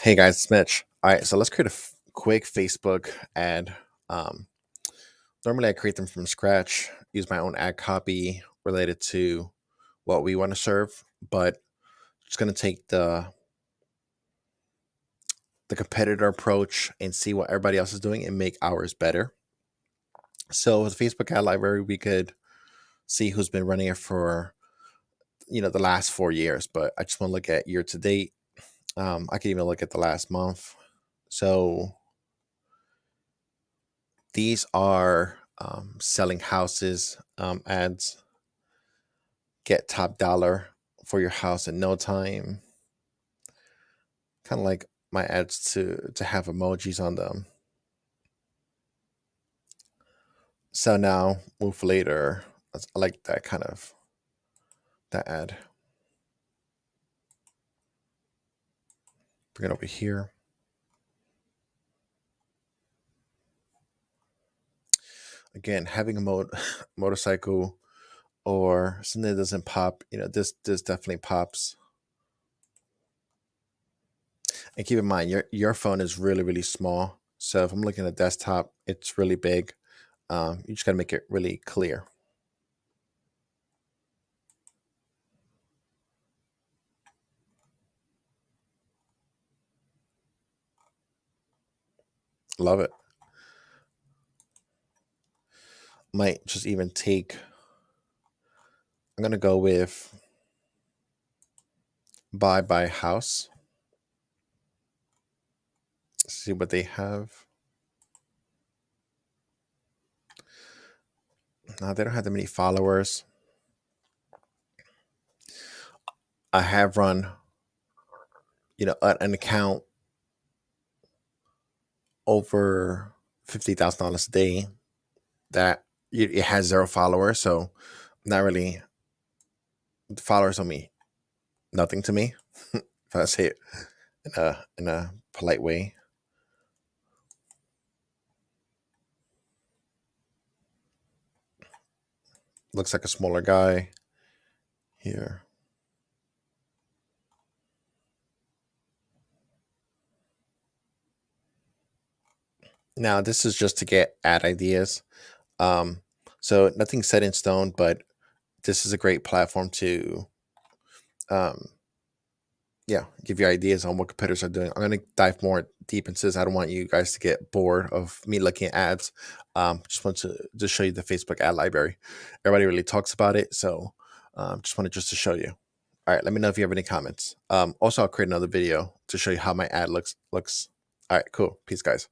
Hey guys, it's Mitch. All right, so let's create a quick Facebook ad. Um, Normally, I create them from scratch, use my own ad copy related to what we want to serve, but it's going to take the competitor approach and see what everybody else is doing and make ours better. So with Facebook ad library, we could see who's been running it for the last 4 years, but I just want to look at year to date. I could even look at the last month. So these are selling houses ads. Get top dollar for your house in no time. Kind of like my ads to have emojis on them. So now move later. I like that kind of that ad. Bring it over here. Again, having a motorcycle or something that doesn't pop, this definitely pops. And keep in mind, your phone is really really small. So if I'm looking at desktop, it's really big. You just gotta make it really clear. Love it. Might just even take. I'm gonna go with buy house. See what they have. They don't have that many followers. I have run, an account over $50,000 a day that it has 0 followers. So not really. The followers don't mean nothing to me. If I say it in a polite way. Looks like a smaller guy here. Now this is just to get ad ideas. Um, so nothing's set in stone, but this is a great platform to um, give you ideas on what competitors are doing. I'm going to dive more deep into this. I don't want you guys to get bored of me looking at ads. Just want to just show you the Facebook ad library. Everybody really talks about it, so just wanted just to show you. All right, let me know if you have any comments. Also, I'll create another video to show you how my ad looks. All right, cool. Peace, guys.